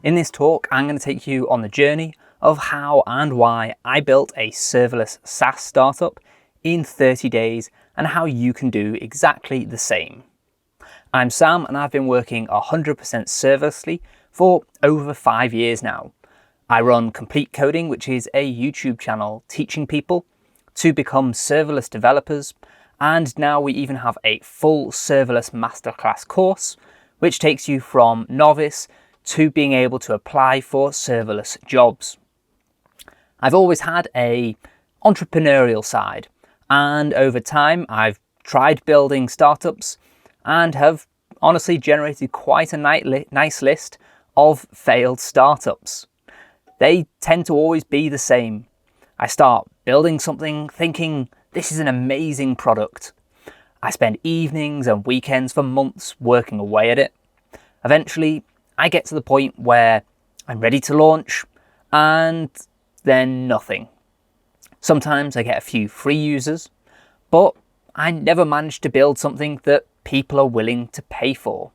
In this talk, I'm going to take you on the journey of how and why I built a serverless SaaS startup in 30 days and how you can do exactly the same. I'm Sam and I've been working 100% serverlessly for over 5 years now. I run Complete Coding, which is a YouTube channel teaching people to become serverless developers, and now we even have a full serverless masterclass course which takes you from novice to being able to apply for serverless jobs. I've always had an entrepreneurial side, and over time I've tried building startups and have honestly generated quite a nice list of failed startups. They tend to always be the same. I start building something thinking this is an amazing product. I spend evenings and weekends for months working away at it. Eventually, I get to the point where I'm ready to launch and then nothing. Sometimes I get a few free users, but I never manage to build something that people are willing to pay for.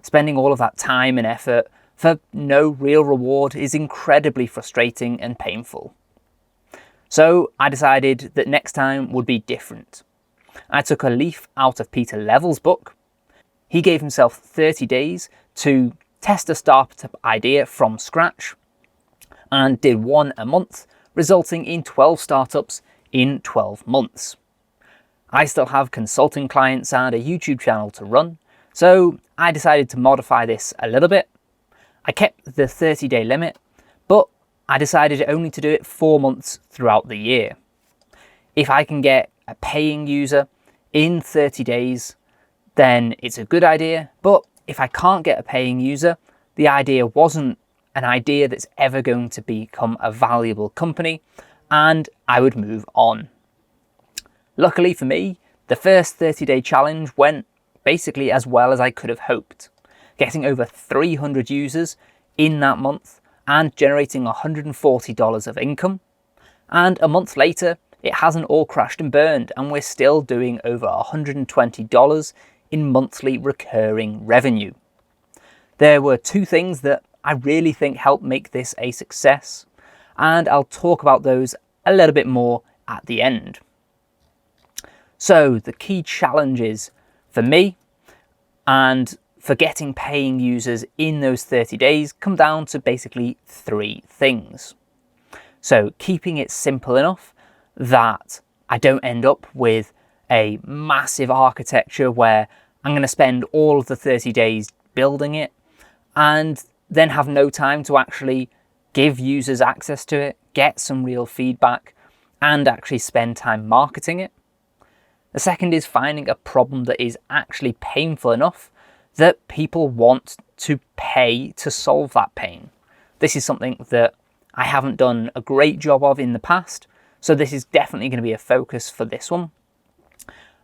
Spending all of that time and effort for no real reward is incredibly frustrating and painful. So I decided that next time would be different. I took a leaf out of Peter Level's book. He gave himself 30 days to test a startup idea from scratch and did one a month, resulting in 12 startups in 12 months. I still have consulting clients and a YouTube channel to run, so I decided to modify this a little bit. I kept the 30-day limit, but I decided only to do it 4 months throughout the year. If I can get a paying user in 30 days, then it's a good idea, but if I can't get a paying user, the idea wasn't an idea that's ever going to become a valuable company, and I would move on. Luckily for me, the first 30-day challenge went basically as well as I could have hoped, getting over 300 users in that month and generating $140 of income. And a month later, it hasn't all crashed and burned, and we're still doing over $120 in monthly recurring revenue. There were two things that I really think helped make this a success, and I'll talk about those a little bit more at the end. So the key challenges for me and for getting paying users in those 30 days come down to basically 3 things. So keeping it simple enough that I don't end up with a massive architecture where I'm going to spend all of the 30 days building it and then have no time to actually give users access to it, get some real feedback, and actually spend time marketing it. The second is finding a problem that is actually painful enough that people want to pay to solve that pain. This is something that I haven't done a great job of in the past, so this is definitely going to be a focus for this one.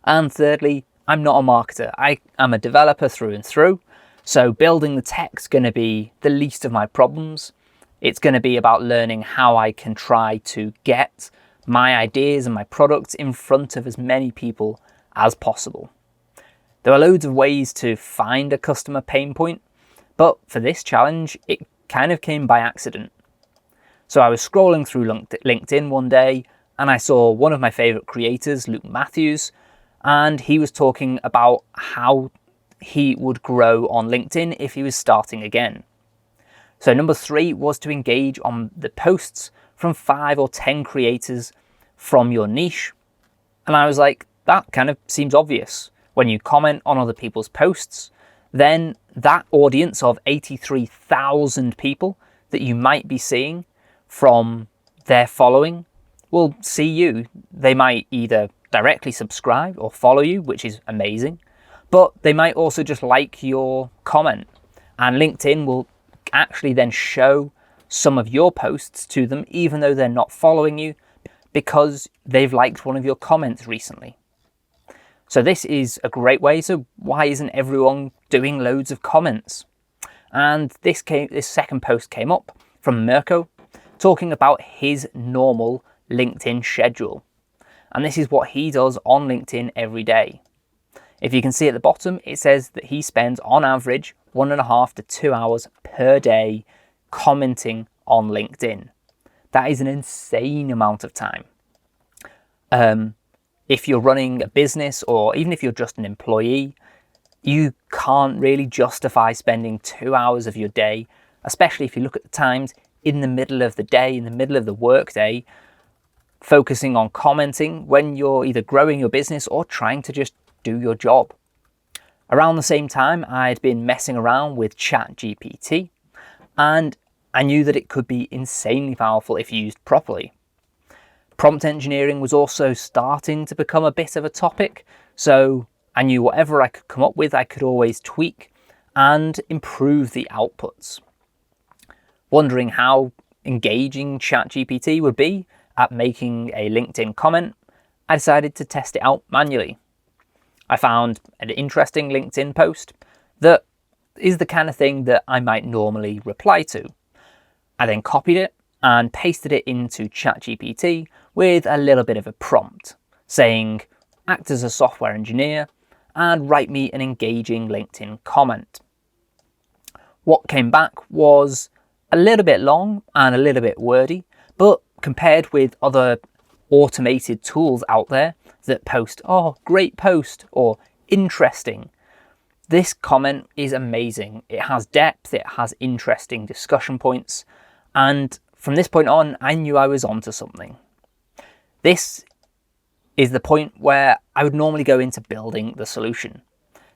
And thirdly, I'm not a marketer. I am a developer through and through, so building the tech is going to be the least of my problems. It's going to be about learning how I can try to get my ideas and my products in front of as many people as possible. There are loads of ways to find a customer pain point, but for this challenge, it kind of came by accident. So I was scrolling through LinkedIn one day and I saw one of my favorite creators, Luke Matthews, and he was talking about how he would grow on LinkedIn if he was starting again. So number 3 was to engage on the posts from 5 or 10 creators from your niche. And I was like, that kind of seems obvious. When you comment on other people's posts, then that audience of 83,000 people that you might be seeing from their following will see you. They might either directly subscribe or follow you, which is amazing, but they might also just like your comment. And LinkedIn will actually then show some of your posts to them, even though they're not following you, because they've liked one of your comments recently. So this is a great way. So why isn't everyone doing loads of comments? And this second post came up from Mirko talking about his normal LinkedIn schedule. And this is what he does on LinkedIn every day. If you can see at the bottom, it says that he spends on average 1.5 to 2 hours per day commenting on LinkedIn. That is an insane amount of time. If you're running a business, or even if you're just an employee, you can't really justify spending 2 hours of your day, especially if you look at the times in the middle of the day, in the middle of the workday, focusing on commenting when you're either growing your business or trying to just do your job. Around the same time, I'd been messing around with ChatGPT, and I knew that it could be insanely powerful if used properly. Prompt engineering was also starting to become a bit of a topic, so I knew whatever I could come up with, I could always tweak and improve the outputs. Wondering how engaging ChatGPT would be at making a LinkedIn comment, I decided to test it out manually. I found an interesting LinkedIn post that is the kind of thing that I might normally reply to. I then copied it and pasted it into ChatGPT with a little bit of a prompt, saying, act as a software engineer and write me an engaging LinkedIn comment. What came back was a little bit long and a little bit wordy, but compared with other automated tools out there that post, oh, great post, or interesting, this comment is amazing. It has depth, it has interesting discussion points, and from this point on, I knew I was onto something. This is the point where I would normally go into building the solution,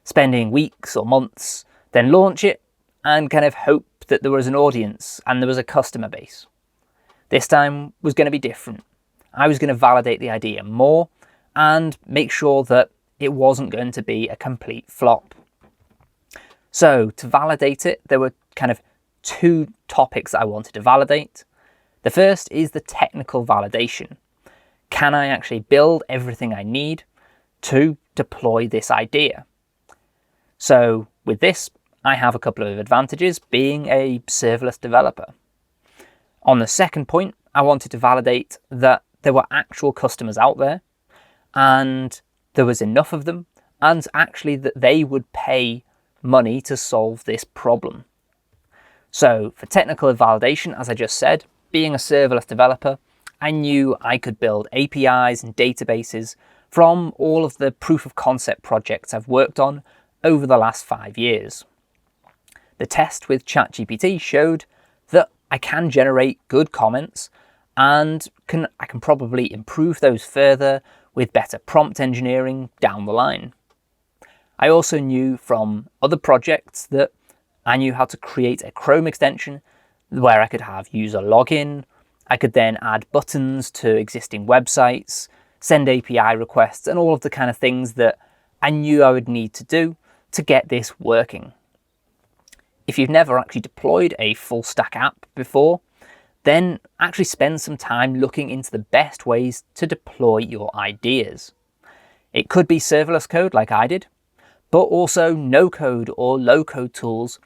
spending weeks or months, then launch it and kind of hope that there was an audience and there was a customer base. This time was going to be different. I was going to validate the idea more and make sure that it wasn't going to be a complete flop. So to validate it, there were kind of two topics that I wanted to validate. The first is the technical validation. Can I actually build everything I need to deploy this idea? So with this, I have a couple of advantages being a serverless developer. On the second point, I wanted to validate that there were actual customers out there and there was enough of them, and actually that they would pay money to solve this problem. So for technical validation, as I just said, being a serverless developer, I knew I could build APIs and databases from all of the proof of concept projects I've worked on over the last 5 years. The test with ChatGPT showed that I can generate good comments and I can probably improve those further with better prompt engineering down the line. I also knew from other projects that I knew how to create a Chrome extension where I could have user login. I could then add buttons to existing websites, send API requests, and all of the kind of things that I knew I would need to do to get this working. If you've never actually deployed a full stack app before, then actually spend some time looking into the best ways to deploy your ideas. It could be serverless code like I did, but also no code or low code tools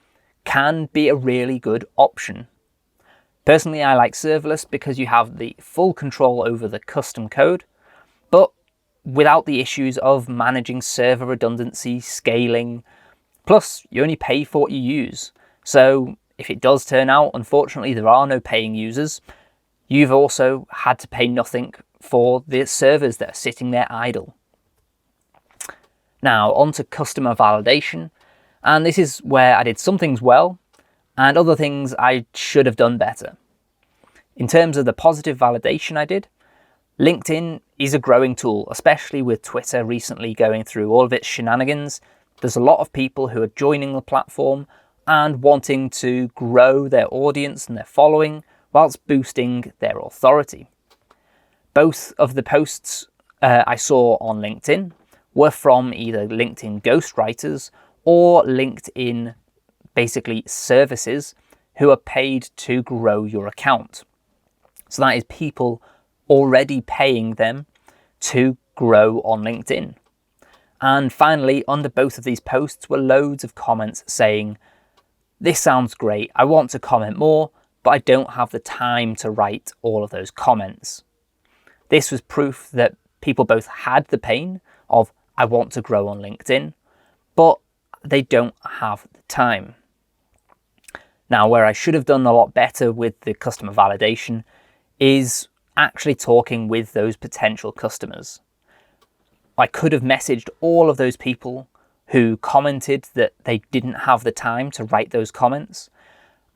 can be a really good option. Personally, I like serverless because you have the full control over the custom code, but without the issues of managing server redundancy, scaling, plus you only pay for what you use. So if it does turn out, unfortunately, there are no paying users, you've also had to pay nothing for the servers that are sitting there idle. Now, on to customer validation, and this is where I did some things well, and other things I should have done better. In terms of the positive validation I did, LinkedIn is a growing tool, especially with Twitter recently going through all of its shenanigans. There's a lot of people who are joining the platform and wanting to grow their audience and their following whilst boosting their authority. Both of the posts I saw on LinkedIn were from either LinkedIn ghostwriters or LinkedIn basically services who are paid to grow your account. So that is people already paying them to grow on LinkedIn. And finally, under both of these posts were loads of comments saying, this sounds great, I want to comment more, but I don't have the time to write all of those comments. This was proof that people both had the pain of, I want to grow on LinkedIn, but they don't have the time. Now, where I should have done a lot better with the customer validation is actually talking with those potential customers. I could have messaged all of those people who commented that they didn't have the time to write those comments,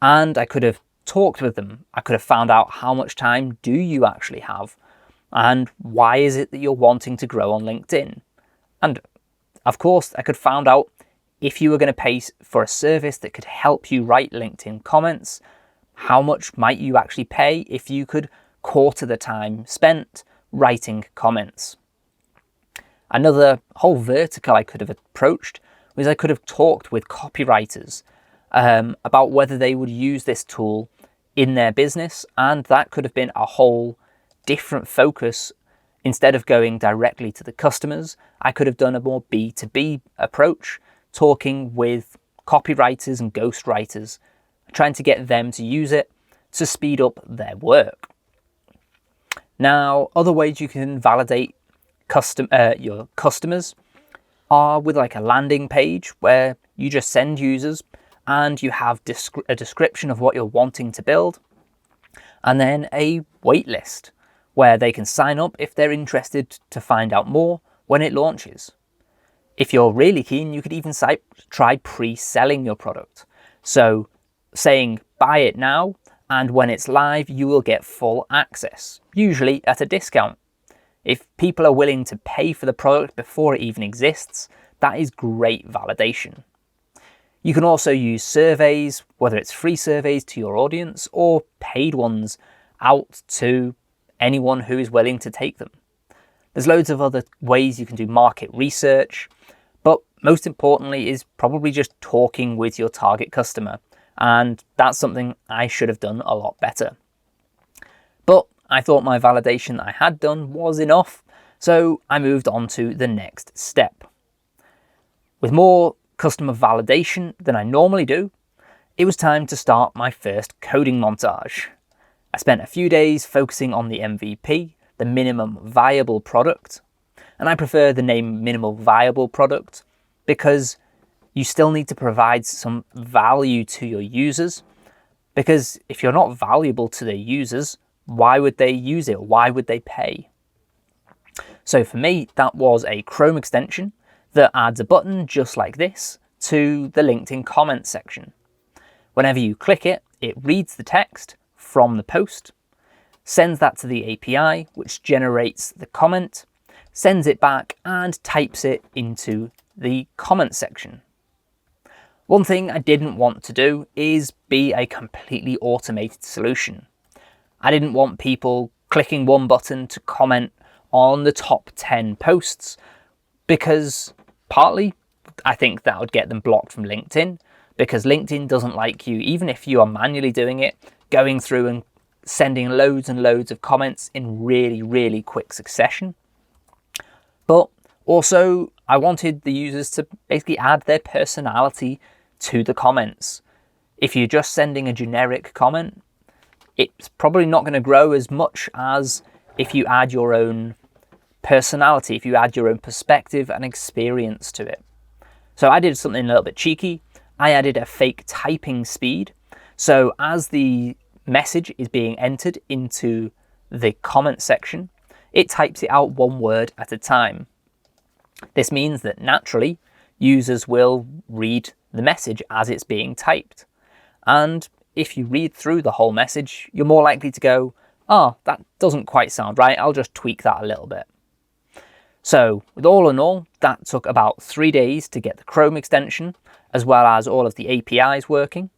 and I could have talked with them. I could have found out how much time do you actually have, and why is it that you're wanting to grow on LinkedIn. And of course, I could found out if you were going to pay for a service that could help you write LinkedIn comments, how much might you actually pay if you could quarter the time spent writing comments. Another whole vertical I could have approached was I could have talked with copywriters about whether they would use this tool in their business, and that could have been a whole different focus. Instead of going directly to the customers, I could have done a more B2B approach, talking with copywriters and ghostwriters, trying to get them to use it to speed up their work. Now, other ways you can validate your customers are with like a landing page where you just send users and you have a description of what you're wanting to build, and then a wait list where they can sign up if they're interested to find out more when it launches. If you're really keen, you could even try pre-selling your product. So saying buy it now, and when it's live, you will get full access, usually at a discount. If people are willing to pay for the product before it even exists, that is great validation. You can also use surveys, whether it's free surveys to your audience or paid ones out to anyone who is willing to take them. There's loads of other ways you can do market research, but most importantly is probably just talking with your target customer, and that's something I should have done a lot better. But I thought my validation that I had done was enough, so I moved on to the next step. With more customer validation than I normally do, it was time to start my first coding montage. I spent a few days focusing on the MVP, the minimum viable product, and I prefer the name minimal viable product because you still need to provide some value to your users, because if you're not valuable to their users, why would they use it? Why would they pay? So for me, that was a Chrome extension that adds a button just like this to the LinkedIn comments section. Whenever you click it, it reads the text from the post, sends that to the API, which generates the comment, sends it back and types it into the comment section. One thing I didn't want to do is be a completely automated solution. I didn't want people clicking one button to comment on the top 10 posts, because partly I think that would get them blocked from LinkedIn, because LinkedIn doesn't like you, even if you are manually doing it, going through and sending loads and loads of comments in really, really quick succession. But also I wanted the users to basically add their personality to the comments. If you're just sending a generic comment, it's probably not going to grow as much as if you add your own personality, if you add your own perspective and experience to it. So I did something a little bit cheeky. I added a fake typing speed. So as the message is being entered into the comment section, it types it out one word at a time. This means that naturally users will read the message as it's being typed. And if you read through the whole message, you're more likely to go, oh, that doesn't quite sound right, I'll just tweak that a little bit. So with all in all, that took about 3 days to get the Chrome extension, as well as all of the APIs working.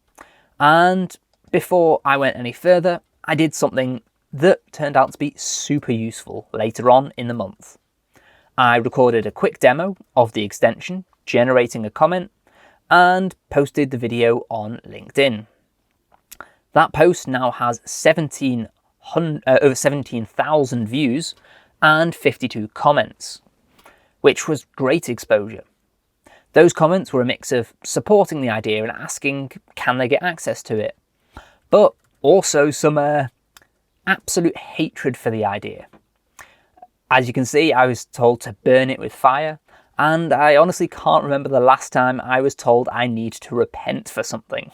And before I went any further, I did something that turned out to be super useful later on in the month. I recorded a quick demo of the extension, generating a comment, and posted the video on LinkedIn. That post now has over 17,000 views and 52 comments, which was great exposure. Those comments were a mix of supporting the idea and asking, can they get access to it? But also some absolute hatred for the idea. As you can see, I was told to burn it with fire, and I honestly can't remember the last time I was told I need to repent for something.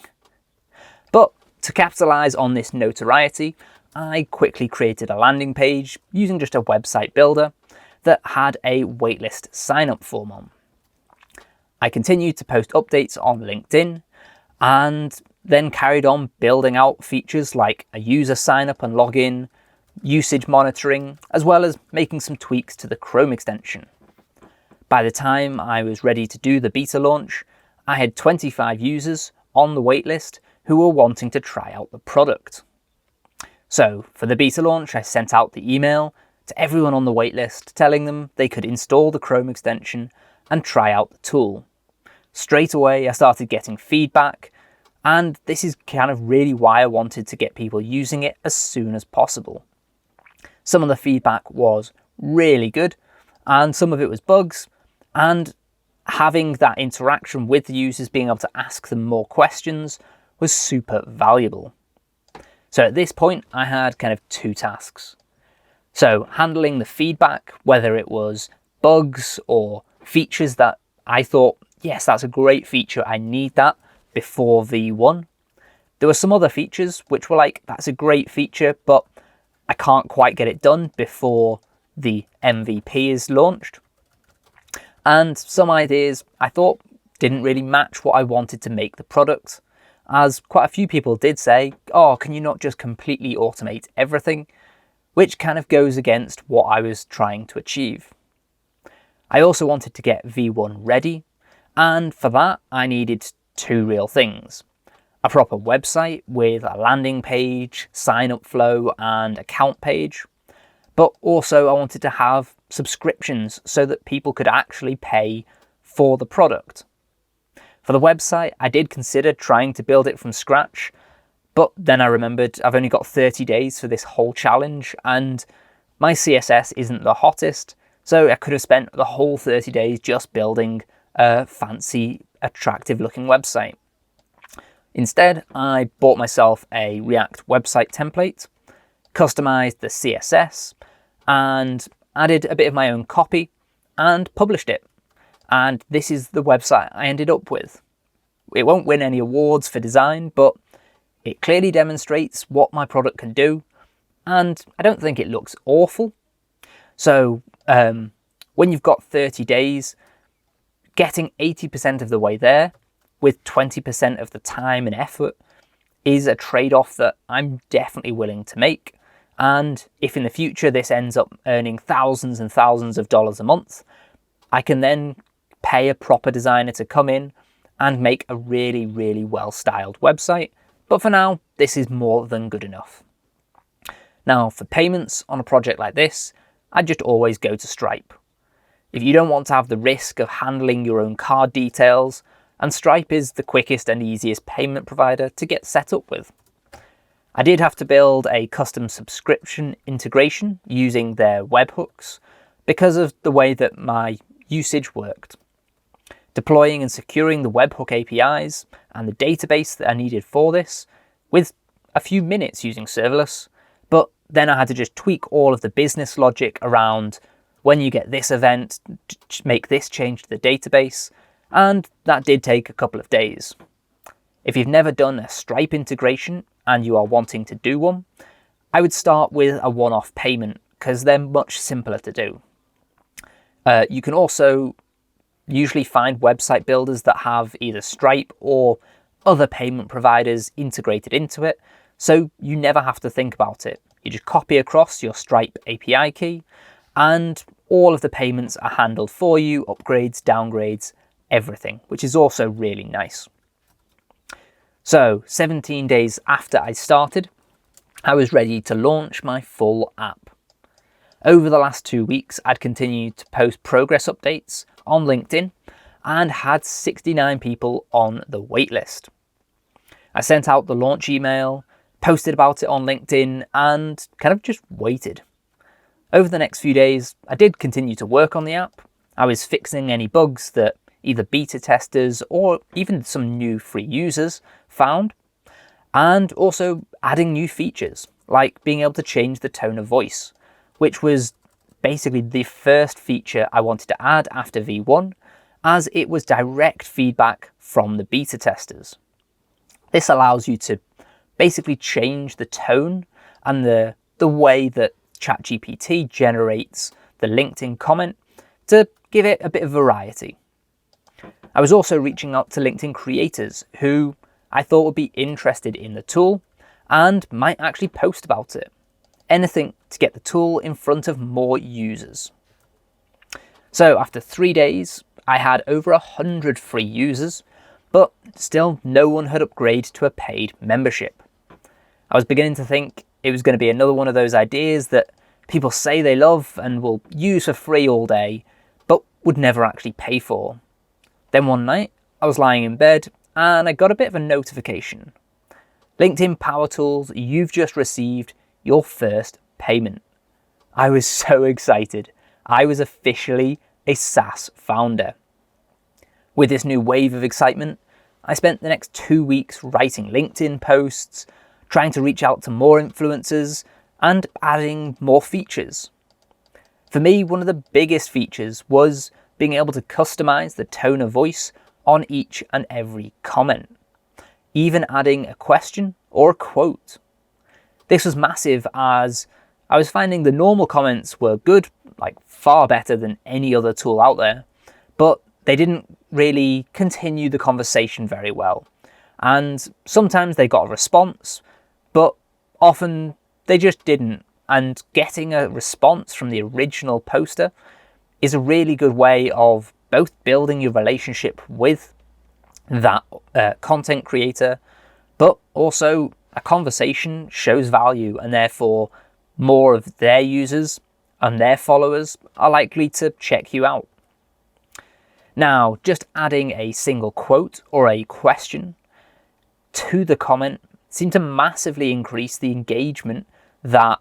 But To capitalize on this notoriety, I quickly created a landing page using just a website builder that had a waitlist sign-up form on. I continued to post updates on LinkedIn and then carried on building out features like a user sign-up and login, usage monitoring, as well as making some tweaks to the Chrome extension. By the time I was ready to do the beta launch, I had 25 users on the waitlist who were wanting to try out the product. So for the beta launch, I sent out the email to everyone on the waitlist telling them they could install the Chrome extension and try out the tool. Straight away, I started getting feedback, and this is kind of really why I wanted to get people using it as soon as possible. Some of the feedback was really good, and some of it was bugs, and having that interaction with the users, being able to ask them more questions, was super valuable. So at this point, I had kind of two tasks. So handling the feedback, whether it was bugs or features that I thought, yes, that's a great feature, I need that before V1. There were some other features which were like, that's a great feature, but I can't quite get it done before the MVP is launched. And some ideas I thought didn't really match what I wanted to make the product, as quite a few people did say, oh, can you not just completely automate everything? Which kind of goes against what I was trying to achieve. I also wanted to get V1 ready, and for that I needed two real things. A proper website with a landing page, sign-up flow, and account page. But also I wanted to have subscriptions so that people could actually pay for the product. For the website, I did consider trying to build it from scratch, but then I remembered I've only got 30 days for this whole challenge, and my CSS isn't the hottest, so I could have spent the whole 30 days just building a fancy, attractive looking website. Instead, I bought myself a React website template, customized the CSS, and added a bit of my own copy, and published it. And this is the website I ended up with. It won't win any awards for design, but it clearly demonstrates what my product can do, and I don't think it looks awful. So when you've got 30 days, getting 80% of the way there with 20% of the time and effort is a trade-off that I'm definitely willing to make. And if in the future this ends up earning thousands and thousands of dollars a month, I can then pay a proper designer to come in and make a really, really well-styled website. But for now, this is more than good enough. Now, for payments on a project like this, I'd just always go to Stripe. If you don't want to have the risk of handling your own card details, and Stripe is the quickest and easiest payment provider to get set up with. I did have to build a custom subscription integration using their webhooks because of the way that my usage worked. Deploying and securing the webhook APIs and the database that I needed for this with a few minutes using serverless, but then I had to just tweak all of the business logic around when you get this event, make this change to the database, and that did take a couple of days. If you've never done a Stripe integration and you are wanting to do one, I would start with a one-off payment because they're much simpler to do. You can also usually find website builders that have either Stripe or other payment providers integrated into it, so you never have to think about it. You just copy across your Stripe API key, and all of the payments are handled for you, upgrades, downgrades, everything, which is also really nice. So 17 days after I started, I was ready to launch my full app. Over the last 2 weeks, I'd continued to post progress updates on LinkedIn and had 69 people on the waitlist. I sent out the launch email, posted about it on LinkedIn, and kind of just waited. Over the next few days, I did continue to work on the app. I was fixing any bugs that either beta testers or even some new free users found, and also adding new features, like being able to change the tone of voice, which was basically the first feature I wanted to add after V1, as it was direct feedback from the beta testers. This allows you to basically change the tone and the way that ChatGPT generates the LinkedIn comment to give it a bit of variety. I was also reaching out to LinkedIn creators who I thought would be interested in the tool and might actually post about it. Anything to get the tool in front of more users. So after 3 days, I had over 100 free users, but still no one had upgraded to a paid membership. I was beginning to think it was going to be another one of those ideas that people say they love and will use for free all day, but would never actually pay for. Then one night, I was lying in bed and I got a bit of a notification. LinkedIn Power Tools, you've just received your first payment. I was so excited. I was officially a SaaS founder. With this new wave of excitement, I spent the next 2 weeks writing LinkedIn posts, trying to reach out to more influencers, and adding more features. For me, one of the biggest features was being able to customize the tone of voice on each and every comment, even adding a question or a quote. This was massive as I was finding the normal comments were good, like far better than any other tool out there, but they didn't really continue the conversation very well. And sometimes they got a response, but often they just didn't. And getting a response from the original poster is a really good way of both building your relationship with that content creator, but also a conversation shows value, and therefore more of their users and their followers are likely to check you out. Now, just adding a single quote or a question to the comment seemed to massively increase the engagement that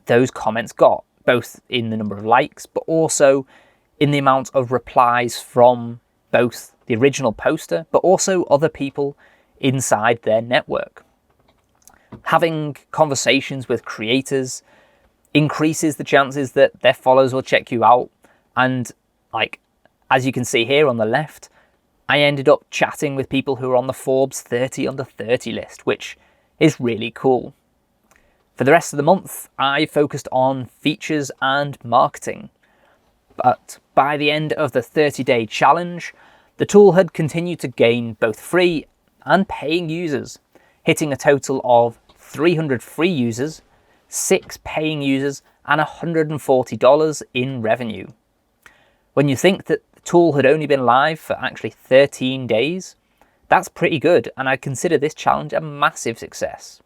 those comments got, both in the number of likes, but also in the amount of replies from both the original poster, but also other people inside their network. Having conversations with creators increases the chances that their followers will check you out. And as you can see here on the left, I ended up chatting with people who are on the Forbes 30 under 30 list, which is really cool. For the rest of the month, I focused on features and marketing. But by the end of the 30-day challenge, the tool had continued to gain both free and paying users, hitting a total of 300 free users, 6 paying users, and $140 in revenue. When you think that the tool had only been live for actually 13 days, that's pretty good, and I consider this challenge a massive success.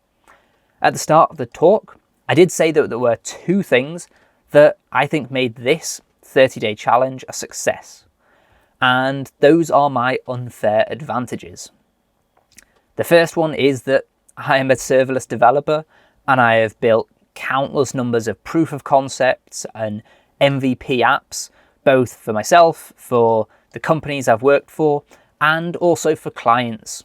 At the start of the talk, I did say that there were 2 things that I think made this 30-day challenge a success, and those are my unfair advantages. The first one is that I am a serverless developer, and I have built countless numbers of proof of concepts and MVP apps, both for myself, for the companies I've worked for, and also for clients.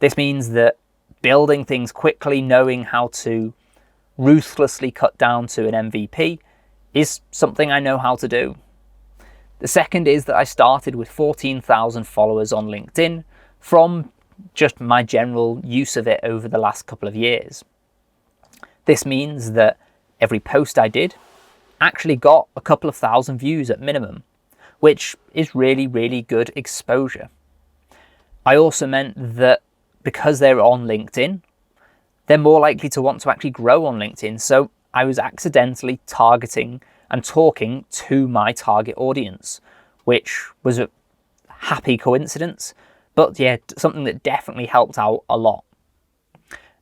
This means that building things quickly, knowing how to ruthlessly cut down to an MVP is something I know how to do. The second is that I started with 14,000 followers on LinkedIn from just my general use of it over the last couple of years. This means that every post I did actually got a couple of thousand views at minimum, which is really, really good exposure. I also meant that because they're on LinkedIn, they're more likely to want to actually grow on LinkedIn. So I was accidentally targeting and talking to my target audience, which was a happy coincidence, but yeah, something that definitely helped out a lot.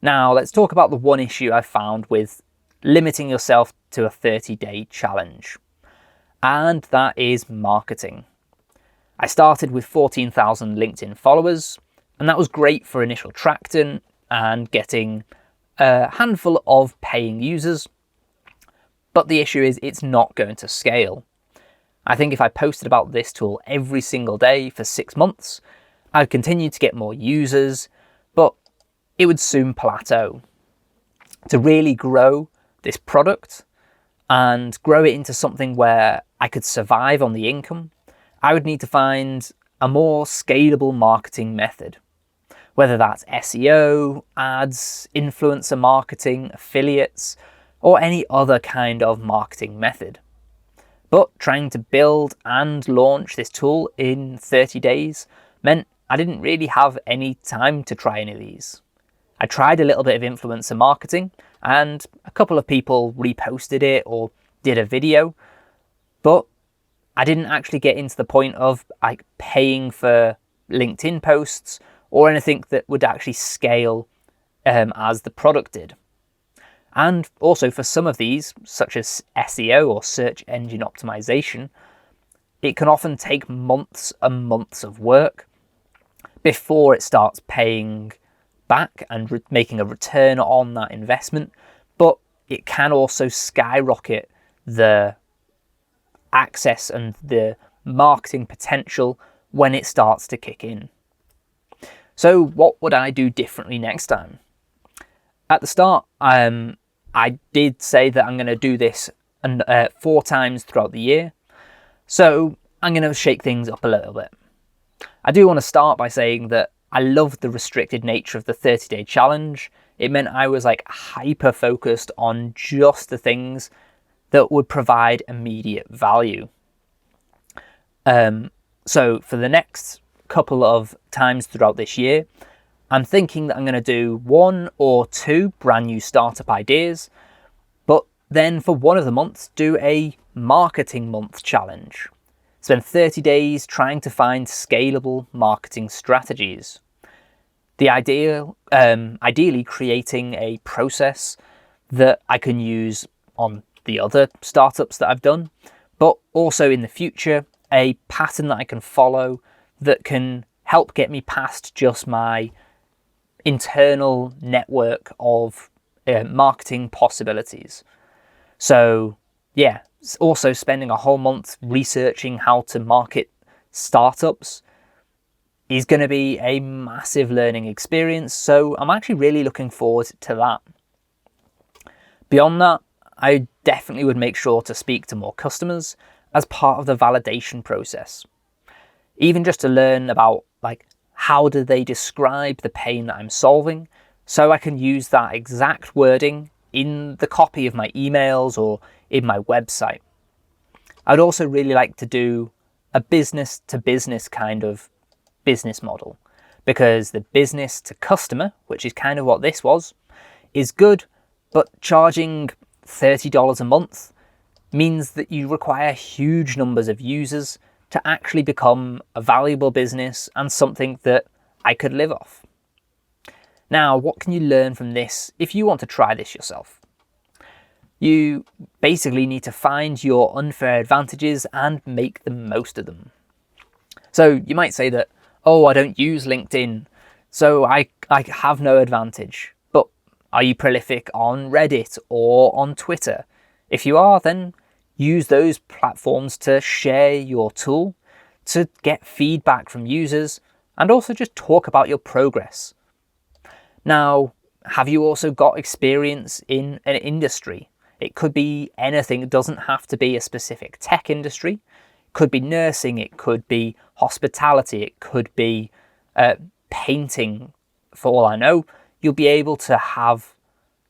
Now let's talk about the one issue I found with limiting yourself to a 30-day challenge, and that is marketing. I started with 14,000 LinkedIn followers, and that was great for initial traction and getting a handful of paying users. But the issue is it's not going to scale. I think if I posted about this tool every single day for 6 months, I'd continue to get more users, but it would soon plateau. To really grow this product and grow it into something where I could survive on the income, I would need to find a more scalable marketing method. whether that's SEO, ads, influencer marketing, affiliates, or any other kind of marketing method. But trying to build and launch this tool in 30 days meant I didn't really have any time to try any of these. I tried a little bit of influencer marketing and a couple of people reposted it or did a video, but I didn't actually get into the point of like paying for LinkedIn posts or anything that would actually scale as the product did. And also for some of these, such as SEO or search engine optimization, it can often take months and months of work before it starts paying back and making a return on that investment. But it can also skyrocket the access and the marketing potential when it starts to kick in. So what would I do differently next time? At the start, I did say that I'm going to do this 4 times throughout the year. So I'm going to shake things up a little bit. I do want to start by saying that I loved the restricted nature of the 30-day challenge. It meant I was like hyper focused on just the things that would provide immediate value. So for the next couple of times throughout this year, I'm thinking that I'm going to do 1 or 2 brand new startup ideas, but then for one of the months, do a marketing month challenge. Spend 30 days trying to find scalable marketing strategies. The ideally creating a process that I can use on the other startups that I've done, but also in the future, a pattern that I can follow that can help get me past just my internal network of marketing possibilities. So yeah, also spending a whole month researching how to market startups is going to be a massive learning experience. So I'm actually really looking forward to that. Beyond that, I definitely would make sure to speak to more customers as part of the validation process. Even just to learn about like how do they describe the pain that I'm solving, so I can use that exact wording in the copy of my emails or in my website. I'd also really like to do a business to business kind of business model, because the business to customer, which is kind of what this was, is good, but charging $30 a month means that you require huge numbers of users to actually become a valuable business and something that I could live off. Now, what can you learn from this if you want to try this yourself? You basically need to find your unfair advantages and make the most of them. So you might say that, oh, I don't use LinkedIn, so I have no advantage. But are you prolific on Reddit or on Twitter? If you are, then use those platforms to share your tool, to get feedback from users, and also just talk about your progress. Now, have you also got experience in an industry? It could be anything. It doesn't have to be a specific tech industry. It could be nursing, it could be hospitality, it could be painting. For all I know, you'll be able to have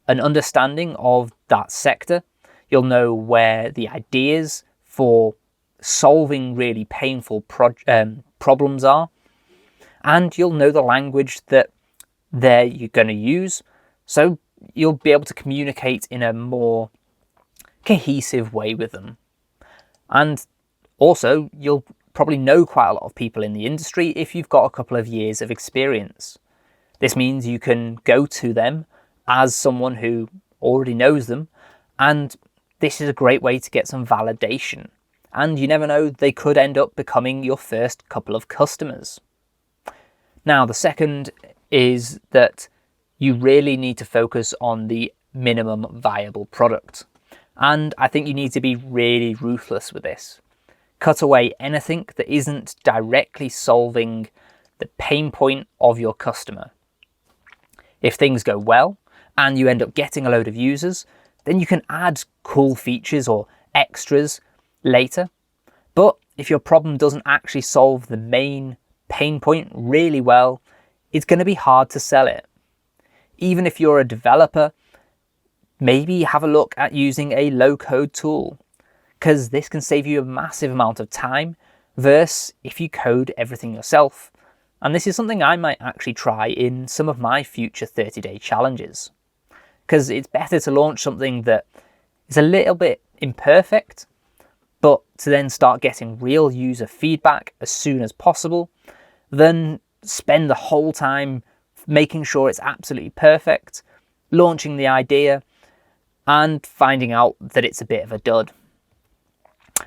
an understanding of that sector. You'll know where the ideas for solving really painful problems are, and you'll know the language that you're going to use, so you'll be able to communicate in a more cohesive way with them. And also, you'll probably know quite a lot of people in the industry if you've got a couple of years of experience. This means you can go to them as someone who already knows them, and this is a great way to get some validation. And you never know, they could end up becoming your first couple of customers. Now, the second is that you really need to focus on the minimum viable product. And I think you need to be really ruthless with this. Cut away anything that isn't directly solving the pain point of your customer. If things go well and you end up getting a load of users, then you can add cool features or extras later. But if your problem doesn't actually solve the main pain point really well, it's going to be hard to sell it. Even if you're a developer, maybe have a look at using a low-code tool, because this can save you a massive amount of time versus if you code everything yourself. And this is something I might actually try in some of my future 30-day challenges, because it's better to launch something that is a little bit imperfect, but to then start getting real user feedback as soon as possible, than spend the whole time making sure it's absolutely perfect, launching the idea, and finding out that it's a bit of a dud.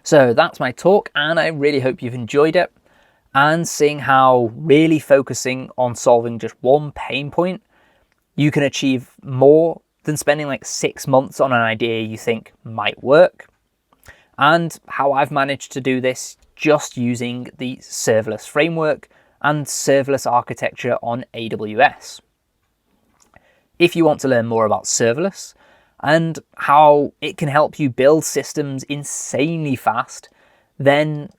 So that's my talk, and I really hope you've enjoyed it, and seeing how really focusing on solving just one pain point, you can achieve more than spending like 6 months on an idea you think might work, and how I've managed to do this just using the serverless framework and serverless architecture on AWS. If you want to learn more about serverless and how it can help you build systems insanely fast, then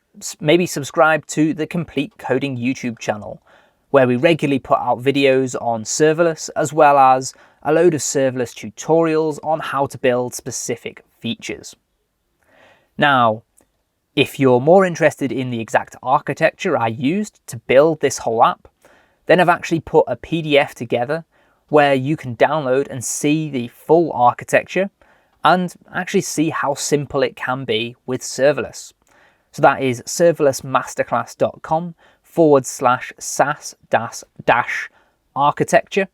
maybe subscribe to the Complete Coding YouTube channel, where we regularly put out videos on serverless, as well as a load of serverless tutorials on how to build specific features. Now, if you're more interested in the exact architecture I used to build this whole app, then I've actually put a PDF together where you can download and see the full architecture and actually see how simple it can be with serverless. So that is serverlessmasterclass.com/SaaS-architecture.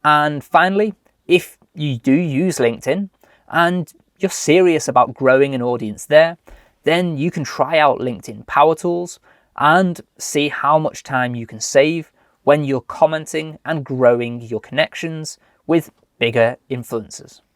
And finally, if you do use LinkedIn and you're serious about growing an audience there, then you can try out LinkedIn Power Tools and see how much time you can save when you're commenting and growing your connections with bigger influencers.